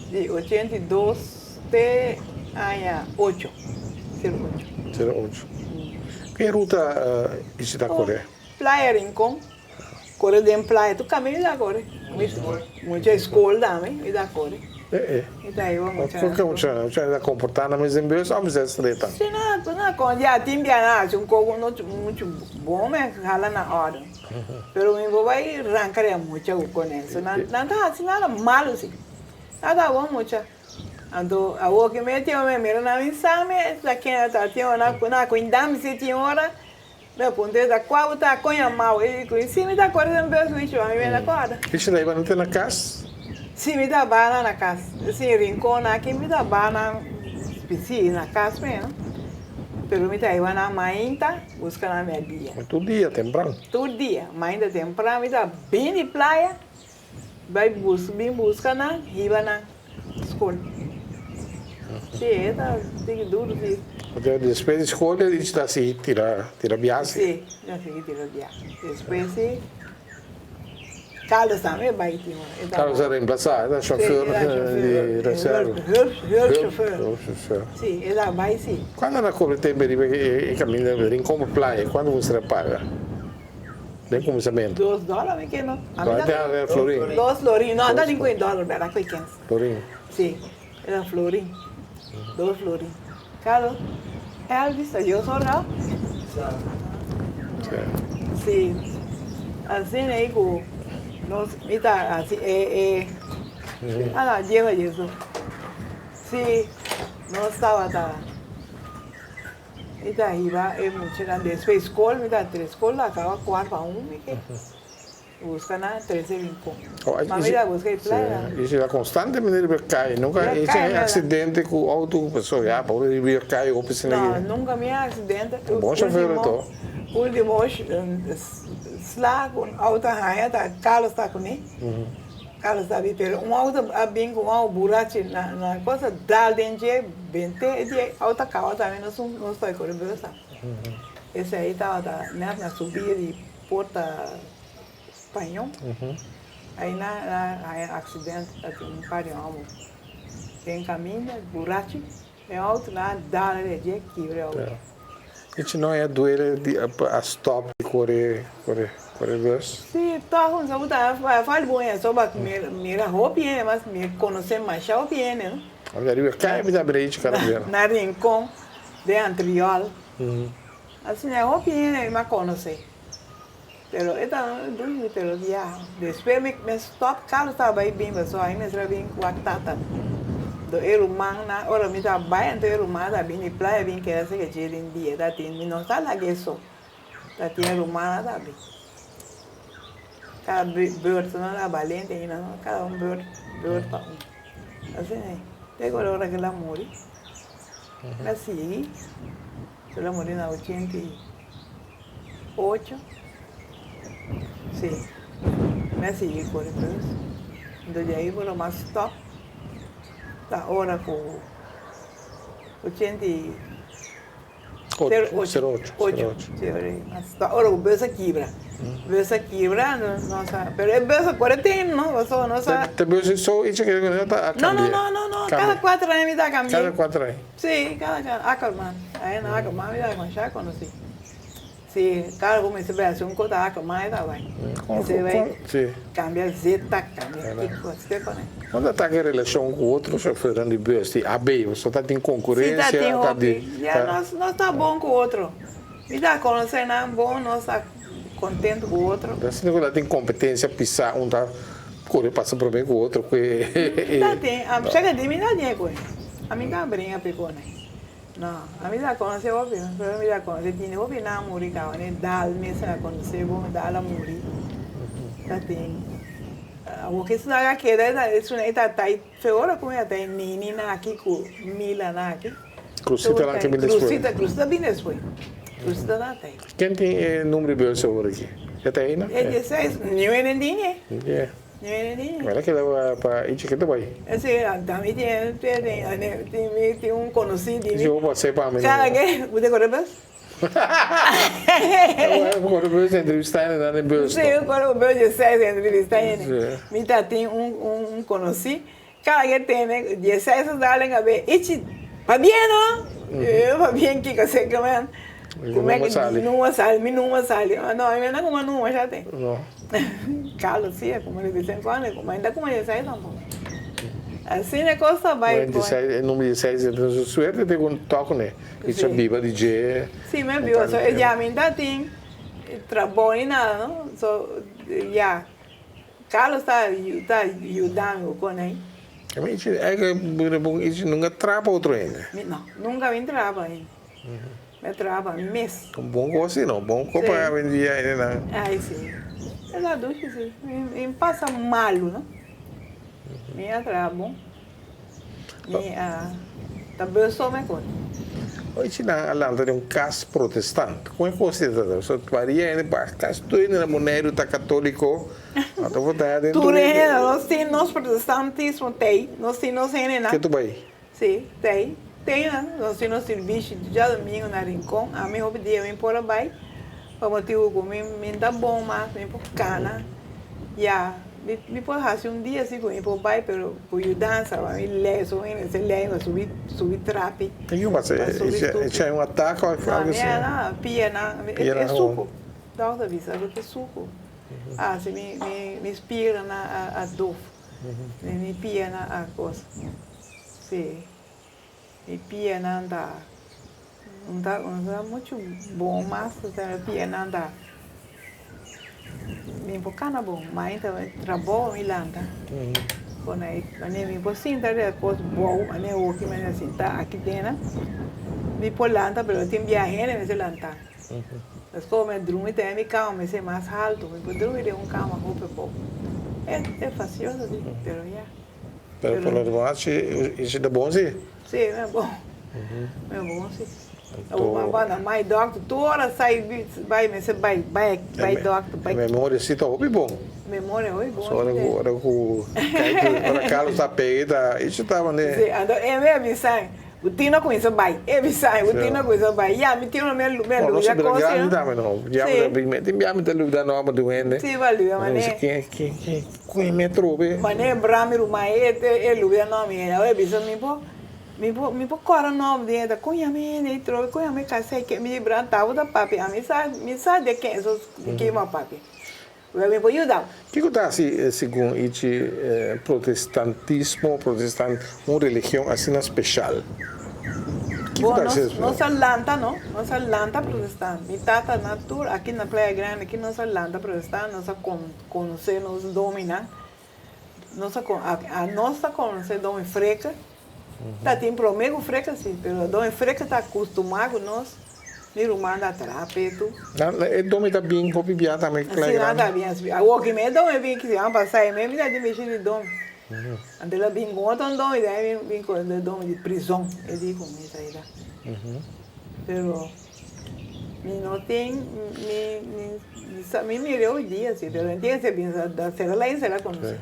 E: de 82 até 8.
C: 08. Que ruta isso da Coreia?
E: Playa Rincón. Correr de playa, tu caminho da Coreia. Muita escola também, e da Coreia.
C: É.
E: E daí vamos.
C: Porque o comportar mas em Deus vamos ser estreta.
E: Sim, não, quando já tem viagem, um pouco muito bom, mas rala na hora. Pero me vou vai arrancar muito com isso. Não tá assim nada malo assim. Nada bom muito. Então, a o que me tinha me mira na mensagem, daqui a tinha na cuidar-me se tinha hora. Da ponte da qual tá conha mal, ele conhece me dá coisa em vez de a mim me dá coisa.
C: Isso daí vai não ter na casa?
E: Sim, me dá bana na casa. Sim, rincón aqui me dá bana, sim, na casa mesmo. Pero me dá na mainta, busca na minha dia.
C: Todo dia, temprano?
E: Todo dia, mainta temprano, me dá bem de praia, vai busca na riba na escola. Sim, tá duro, sim.
C: Porque después de escola, ele está assim, tira viagem.
E: Sim, já segui tirou viagem. Depois, Carlos também vai ter uma.
C: Carlos era reemplazado, era chofer de reserva.
E: Chofer. Sim, ele vai sim.
C: Quando na cobre tem e caminha em como praia, quando você paga? Bem começamento.
E: $2, que não?
C: Até florim.
E: $2, não, dá $50, era pequeno.
C: Florim.
E: Sim, era florim. $2. Carlos, Elvis, eu sou lá. Sim. Assim aí com nós, mita assim lá lleva isso. Sim, nós estava tá. Mita iba muito grande. Depois escola, mita 3 escola, acaba 4-1, que busca na 13-5. Mas mira, busca playa.
C: Isso é constantemente ele cai, nunca esse acidente com o auto, pessoal, já, para ele cai ou piscina.
E: Não, nunca me acidente.
C: Bom chofer então.
E: Último slag, auto raia, Carlos está com ele. Carlos está ali, pero auto bem com buraco na coisa, dá dentro, 20, de auto carro também não estou com ele, sabe? Esse aí estava na subida de Porta Espanhol. Aí na acidente, aqui um parião, tem caminho, buraco, é auto lá, dá de quebra.
C: Isso não é doer a stop de correr bus?
E: Sim, tá com saúde, faz bom, é só para mira roupa, mas me conhecer mais roupa, né?
C: Agora cai me dá break, cara.
E: Na rincón de Antriol. Assim, é roupa, me conhecer. Pero esta duro, pero ya. Después me stop, Carlos estava aí bem, só aí me estava bem com a tata. Do Erumang na ora mi ta bai ante Erumang ta bini playa bin kera se que chilin dia ta tin mi no sala que eso ta tin Erumang ta bi cada bird no la valente y no cada un bird pa un así tengo la hora que la morí la seguí se la morí en 88 sí me seguí por el bus entonces ahí por lo más stop ahora con 88. Ahora con Besa Quibra. Besa Quibra, no sabe. Pero es Besa 40, ¿no? Eso no sabe.
C: ¿Te Besa eso? ¿Y que no está cambiando?
E: No. Cada 4 años me da cambiando.
C: Cada 4 años.
E: Sí, cada Ackerman. Ahí en Ackerman me da con ya conocí. Sí, claro, como se ve hace un cota Ackerman está bien. Se ve.
C: Sí.
E: Cambia Z, cambia Kiko, você conhece.
C: Quando está em relação com outro chofer de bus, de AB, você está em concorrência?
E: Sim, está nós está bom com o outro. E está conhecendo, bom, nós está contente com o outro.
C: Assim, quando tem competência, pisar, um está correr, passa por bem com o outro.
E: Está tem, chega de mim, não tem coisa. A minha cabrinha pegou, né? Não, a minha está conhecendo, óbvio, mas a minha está conhecendo, tinha óbvio, não, morir, né? Dá, mesmo, ela conheceu, bom, dá, ela morir. Está tem. O que se dá aqui, isso aí está aí, fora como é, tem menina aqui com Mila aqui.
C: Cruzita lá que me desfoi.
E: Cruzita bem desfoi. Cruzita lá tem.
C: Quem tem número de bolsa agora aqui? Já tem aí, não?
E: É 16, não é ninguém.
C: É.
E: Não é ninguém.
C: Agora que leva para ir que vai.
E: Esse também tem um conhecido.
C: Eu vou passar para mim.
E: Cara, que você conhece?
C: Eu vou entrevistar ele na bolsa.
E: Sim, eu quero ver 16 entrevistar ele. Mita tem um conhecido. Cara, que tem 16 dólares a ver. Isso, vai bem, não? Eu vai bem que você comendo. Como é que não sale? Não sale. Não, eu não como não, já tem.
C: Não.
E: Carlos, sim, como ele disse, como ainda como 16 também. Assim a coisa vai.
C: O número 16 é a suerte de um toque, né? Isso é viva DJ.
E: Sim, mas viva. Já me dá tem trabalho nada, não? Já. Carlos está ajudando com ele.
C: Mas é que isso nunca trava outro ainda.
E: Não, nunca me trava ainda. Me trava mês.
C: Um bom gosto, não. Bom copa vendia ainda, não.
E: Ah, sim. É adulto, sim. Me passa malo, não? Minha trabo. Minha. Também eu sou minha coisa.
C: Hoje na Alanda tem caso protestante. Como é que você está? Só varia ainda para caso tu ainda monero está católico. Então vou dar dentro.
E: Tu nós protestantes tem. Nós temos nós ainda.
C: Que tu vai?
E: Sim, tem. tem, né? Nós temos serviço já domingo na Rincón, a mim houve dia me por aí, para motivo comigo me dá bom mas me por cana, já me por fazer dia assim com por aí, pero por eu dança, me leso, se leio subir trape.
C: Tem uma, isso é um ataque ou algo assim?
E: Não, pia é suco, dá outra vez, é suco. Se me inspira na dor, me pia na coisa, sim. E pia não dá muito bom, mas pia não dá. Me empocana bom, mas então trabalho e landa. Quando aí me pocinta depois bom, né o que me assim tá aqui dentro, me polanta, pero tem viagem né me lanta. Mas como me dorme tem me calma, me ser mais alto, me pode dormir de cama roupa pouco. É fácil, pero já.
C: Pero por lo demás, isso é bom sim?
E: Sim, é bom. É bom, sim. Uma banda mais doctor, toda sai, vai doctor, vai.
C: Memória sim tá bom.
E: Memória é bom.
C: Só agora o Carlos tá pegando, isso tava né.
E: Sim, é mesmo, sai. O tino com isso vai, sai, o tino com isso vai. Já me tino meu lugar
C: já
E: coisa.
C: Não dá não. Já me tem lugar não mas doendo.
E: Sim, valeu, mané.
C: Que metro be.
E: Mané Bramiro mai é lugar não me, é bisa me po cora nome dentro, conhame nem trove, conhame casei que me brantava da papi, a me sabe de quem sou que uma papi. Eu me vou ajudar.
C: Que está assim, segundo protestantismo, uma religião assim especial? Que
E: Bom,
C: está
E: nossa lanta, não? Nossa lanta protestante. Me tata natura aqui na Praia Grande, aqui nossa lanta protestante, nossa conhecer, nos dominar. A nossa conhecer dom freca. Tá tem problema com freca sim, pero dom freca tá acostumado nós. Niro manda atrás, peto.
C: É dom tá bem, vou beber também,
E: claro. Sim, nada bem. O que me dom é bem que se vão passar, mesmo já de mexer de dom. Ante ela bem conta um dom e daí bem com de dom de prisão, eu digo isso aí lá. Pero me não tem me mirou o dia assim, pero entende se pensa da ser lá em será conhecer.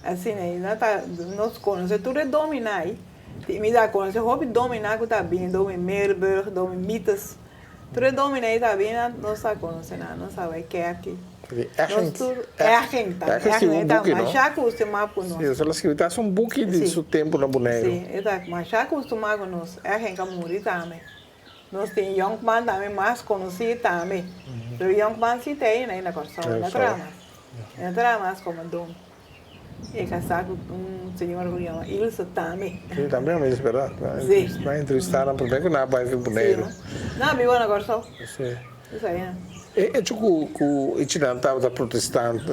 E: Assim aí, nós conhecemos tudo é dominar aí. Me dá conhecer hobby dominar que tá bem, dom Merber, dom Mitas. Tudo é dominar aí tá bem, não sabe conhecer nada, não sabe que é aqui. É a gente, mas já acostumado com nós.
C: Sim, elas que tá um pouco de seu tempo na boneca.
E: Sim, exato, mas já acostumado com nós. É a gente que morre também. Nós tem young man também mais conhecido também. O young man se tem né na corção, na trama. Na trama como dom. É casado com um senhor que chama Ilse também.
C: Sim, também é mesmo, verdade.
E: Sim.
C: Vai entrevistar na primeira que não vai vir boneiro.
E: Não, viu na corção.
C: Sim.
E: Isso aí, né?
C: É tipo que o itinantado da protestante,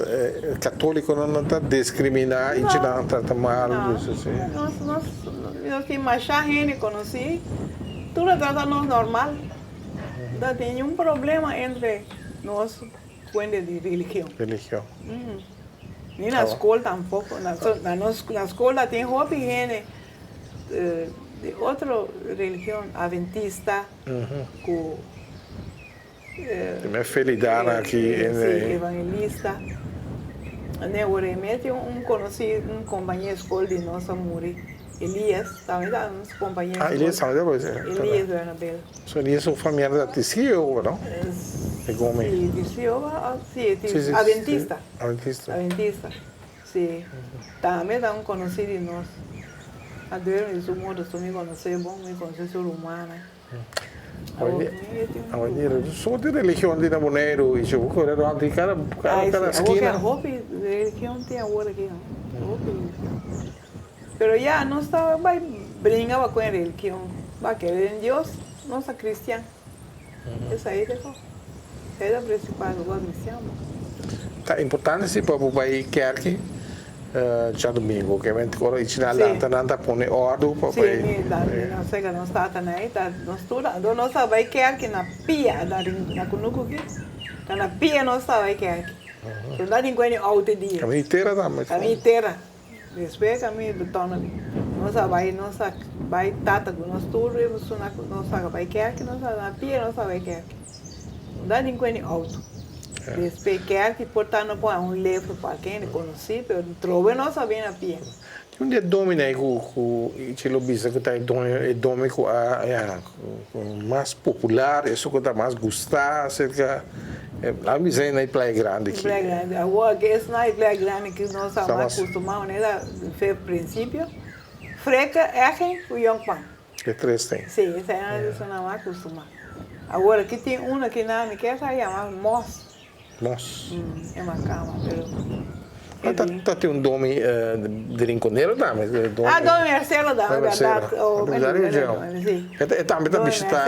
C: católico não está discriminar, itinantado está mal, isso assim.
E: Nós temos mais gente conheci, tudo trata nós normal. Não tem nenhum problema entre nós com de religião.
C: Religião.
E: Nem na escola tampouco. Na escola tem gente de outra religião, adventista, com
C: Tem fidelidade aqui.
E: Sim, evangelista. Agora, conheci companheiro de escola de nossa muri, Elias, também da nossa companheiro.
C: Elias também depois.
E: Elias da Anabela.
C: Elias é um familiar da Tisio, não? É como?
E: Sim, Tisio, sim, adventista. Adventista, sim. Também dá conhecido de nós. Adoro isso, modo de me conhecer, bom, me conhecer ser humano. Só
C: de religião de Naboneiro, isso eu vou correr onde cada esquina.
E: A roupa de religião tem agora aqui, Pero já não está, vai brincar com a religião, vai querer em Deus, nossa cristã. Isso aí é a principal do cristão.
C: Tá importante se para o país quer que já domingo, que vem agora itinal nanta pone ordem para
E: país. Sim, não sei que não está também, nós tudo, nós vai quer que na pia na kunuku aqui, na pia nós vai quer. Não dá ninguém auto dia.
C: A minha inteira também.
E: A minha inteira. Depois a minha betona, nós vai tata com nós tudo, nós vai quer que nós na pia nós vai quer. Não dá ninguém auto. Después quer que portando para um livro para quem conhece, pero trove não sabia na pia.
C: Um dia dominei com o bisa que está domi com a mais popular, isso que está mais gostar, cerca a misa na Praia Grande aqui.
E: Praia Grande, agora que esse na Praia Grande que nós estamos acostumados, né, foi princípio, freca é quem o Yongpan.
C: Que 3 tem.
E: Sim, essa é a gente não acostuma. Agora aqui tem uma que não me quer sair, mas Moss.
C: Nossa.
E: É uma cama, pero
C: Tá tem um domi de rinconeiro, tá? Mas
E: domi Marcelo da verdade.
C: Sim. Também tá visitar.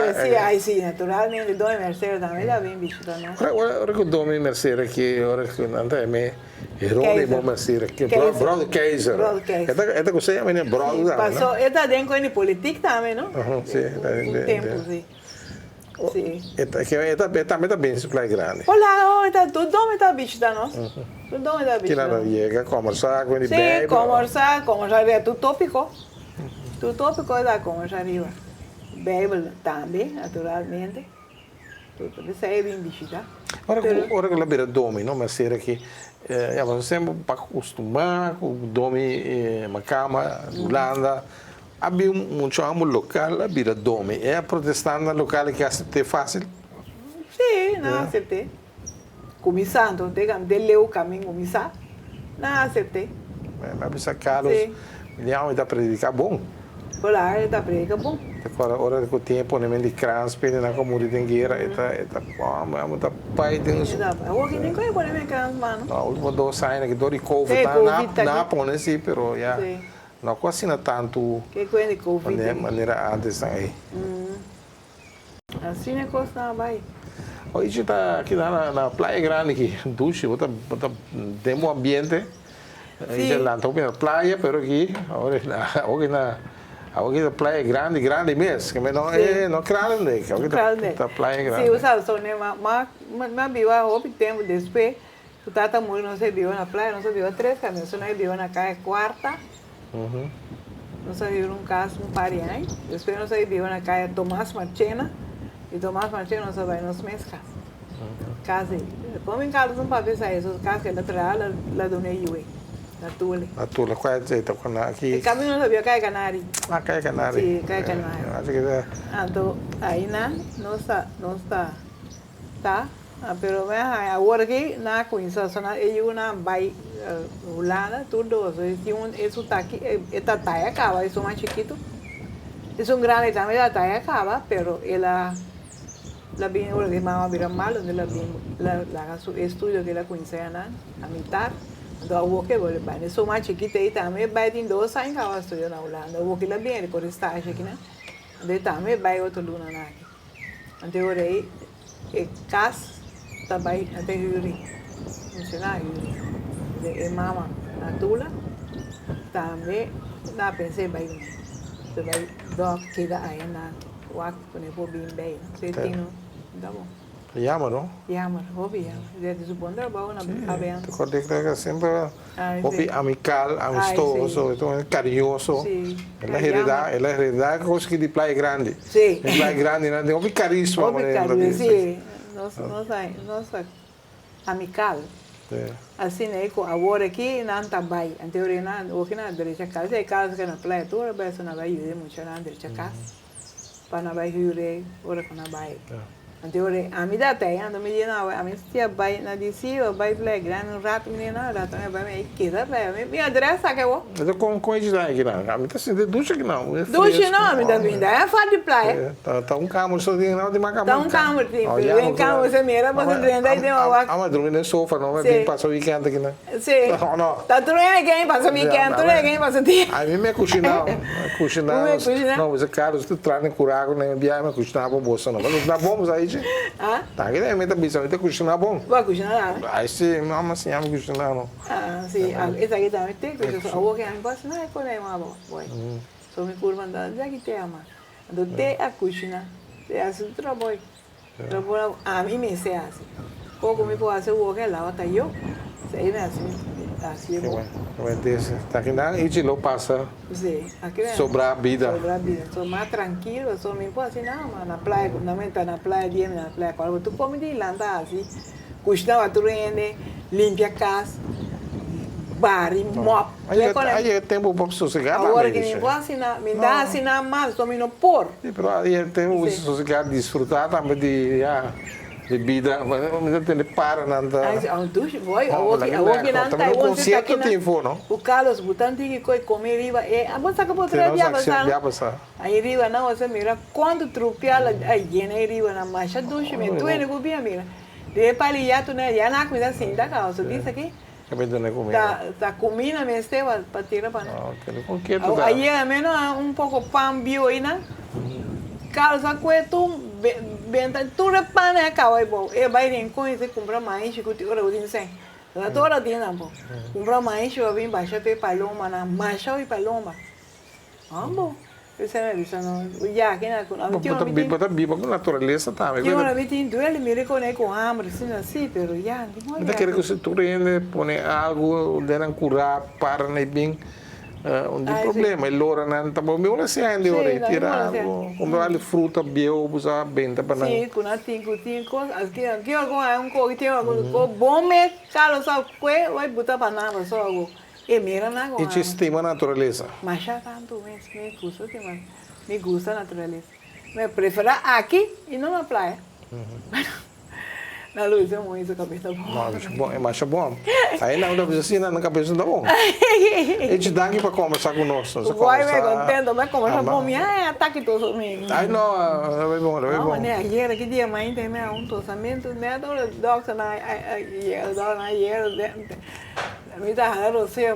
E: Sim, naturalmente, domi Marcelo também já vem visitar, né?
C: Ora que o domi Marcelo aqui, ora que não é me Jerônimo Marcelo aqui, brother Kaiser. Esta coisa é menina brother.
E: Passou, está dentro de política também, não?
C: Sim,
E: um tempo, sim. Sim.
C: Também tá bem Praia Grande.
E: Olha, tudo domi tá visitando nós. Tudo domi tá
C: Que
E: visitando.
C: nada chega, conversar com ele
E: bem. Sim, conversar é tudo tópico. Tudo tópico é da conversa arriba. Bíblia também, naturalmente. Tudo isso aí vem visitar.
C: Ora que ela beira domi, não? Mas será que você sempre para acostumar com o domi Macama, Holanda. Havia chamo local, havia domi. É protestante local que aceitei fácil?
E: Sim, não aceitei. Começando, dele o caminho começar, não aceitei.
C: Mas bisa Carlos, não está predicar bom.
E: Olá, está predicar bom.
C: Agora, hora que o tempo nem de crânspe, nem na comunidade em guerra, está bom, está pai de uns.
E: Eu aqui nem conheço nem crâns, mano.
C: Não, último 2 anos que dor de Covid, na pone sim, pero já. Não cocina tanto
E: que coisa de Covid
C: maneira antes aí.
E: Assim é coisa na Bahia.
C: Hoje está aqui na Praia Grande aqui, duche, tem um ambiente. Aí lá estou na praia, pero aqui, agora na Praia Grande, grande mesmo, que não é não grande, que agora tá Praia Grande.
E: Sim, usava só né, mas viu a roupa tempo depois, o tata morreu não se viu na praia, não se viu 3 caminhos, só não viu na caia quarta. Nós vimos um caso no Pariãe, depois nós vimos na caia Tomás Marchena, e Tomás Marchena nós vai nos mesmos casos. Casa aí. Depois em casa não pode ver isso, casa que é lateral, lá do Neiue, na Tule.
C: Na Tule, qual é a jeito aqui?
E: O caminho nós vimos Caia Canário.
C: Ah, Caia Canário.
E: Sim, Caia Canário.
C: Acho que é.
E: Então, aí não está, tá? Pero agora aqui na coisa só na eu na vai Holanda tudo isso tá aqui esta taia acaba isso mais chiquito isso grande também a taia acaba pero ela bem agora que mama vira mal onde ela bem lá su estudo que ela conhece na a mitad então o que vale bem isso mais chiquito aí também vai ter 2 anos que ela estuda na Holanda o que ela bem por estágio aqui né de também vai outro luna na aqui então agora aí cas também até Yuri, funcionário de mama na Tula, também na pensei vai do que da aí na o quando eu vou bem, você tem tá bom.
C: Yama, não?
E: Yama, hobby yama. Desde supondre bom na bem.
C: Tu acordei que sempre hobby amical, amistoso, então carinhoso. Ela hereda coisa que de Praia Grande.
E: Sim.
C: De Praia Grande, não tem hobby carisma.
E: Hobby carisma, sim. Nossa amical. Assim, né, agora aqui não está bem. Anteriormente, o que na direita casa, é casa que na praia, toda vez na vai ir muito na direita casa. Para na vai ir, ora que na vai. Anteriormente, a mim dá até, ando me dizendo, a mim se vai na DC, vai Praia Grande, um rato menina, rato vai me queda praia. Minha adressa que eu.
C: Mas com isso aqui não, a mim está sendo ducha que não.
E: Ducha não, a mim está vindo, é fácil de praia.
C: Tá câmara só de não de uma câmara.
E: Tá câmara, tem câmara, você mira, você prende aí tem uma.
C: Mas dormir no sofá, não vai vir passar o weekend aqui não.
E: Sim. Tá dormindo quem passa o weekend, tudo quem passa o dia.
C: A mim me cozinhar, não, você Carlos tu traz no curago nem biar me cozinhar para bolsa não. Mas nós vamos aí.
E: Ah?
C: Tá aqui nem meta bisa, tem cozinhar bom.
E: Vai cozinhar lá.
C: Aí sim, mamãe sim, amo cozinhar não.
E: Ah, sim, essa aqui também tem que eu vou que a gosto não é por aí mas bom. Só me curva andar, já que tem ama. Do te a cozinhar. É assim trabalho. Trabalho a mim me sei assim. Pouco me pode fazer o que lá tá eu. Sei né assim. Así es.
C: Qué bueno. Está aquí nada y si lo pasa
E: Sí, aquí es.
C: sobra vida.
E: Sobre la vida. Son más tranquilos, son mismo así nada más. Na playa, fundamental, na playa, bien, na playa. Cuando tú comes de landa así, custa a tu rende, limpia casa, barre, mop.
C: Aí é tempo para sossegar
E: Agora que
C: também.
E: me vou assinar, me dá assinar mais, só me não pôr.
C: Sim, pero aí é tempo para sossegar, desfrutar também de bebida. Mas tem para nada.
E: Aí, ao duche, vou
C: Também
E: que não
C: no concerto tem for, não?
E: o Carlos botando que comer riba, a bolsa que pode
C: Tem não
E: trazer
C: sabe
E: a
C: passar.
E: aí riba não, você mira quando trupiala, aí gena riba na marcha duche, me tu é copia mira. De para já tu né, já na comida assim da casa, diz aqui.
C: Acabei de não comer.
E: Tá comida me esteva para tirar para.
C: Tem concerto.
E: Aí é menos pouco pão bio aí, né? Carlos acueto benta tudo pan é cauai bom. E vai em coisa comprar mais que tu ora udin sem. La tora dia não bom. Comprar mais eu vim baixa pe paloma na marcha e paloma. Bom. Esse é isso não. Já que na com a
C: Viva com natureza também.
E: eu não vi tem duelo me reconhece com hambre assim, pero já.
C: Mas quer que você turende, põe algo, deram curar, para nem bem. Não tem problema, ele ora não tá bom, me olha se ainda ora, tira algo, comprar fruta, bio, buscar benta para não.
E: Sim, com a tem coisa, aqui algo é coisa que tem algo bom me, calo só que vai botar para nada só algo. E mira na
C: E te estima a natureza.
E: Mas já tanto me gusta a natureza. Me prefiro aqui e não na praia. Na luz é muito cabeça boa.
C: É mais bom. Aí não dá para assim, na cabeça não dá bom. E te dá aqui para conversar conosco.
E: Vai me contento, vai conversar com mim. Tá aqui todo mundo.
C: Aí não, é bom, é bom.
E: Não, né, ayer que dia mais tem tosamento, né, todo doctor na ayer, me dá raro ser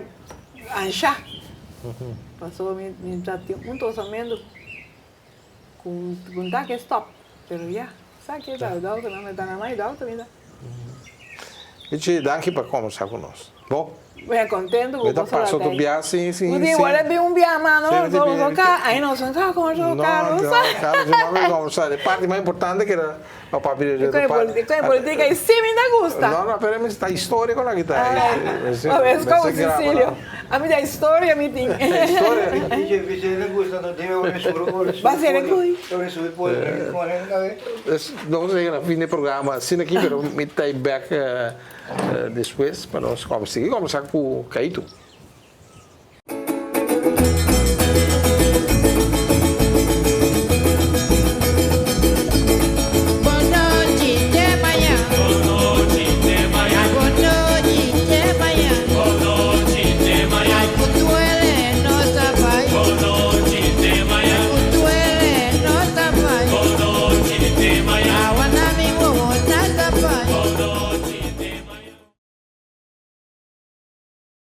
E: ancha. Passou me tosamento com tá que stop, pero já. Sabe que tá doctor não me dá mais doctor ainda.
C: E te dá aqui para conversar conosco. Bom?
E: Bem contento com
C: você. Passou do viagem, sim.
E: Podia olhar bem viagem, mas não, só cá, aí não só com o Carlos.
C: Carlos, vamos conversar. A parte mais importante que era o papel de
E: política e sim me gusta.
C: Não, pero está história com a guitarra.
E: Mas como Cecílio, a minha história me tem.
C: História.
E: Vai ser coi.
C: Não sei, no fim do programa, assim aqui, pero me take back depois para nós conversar com o Caíto.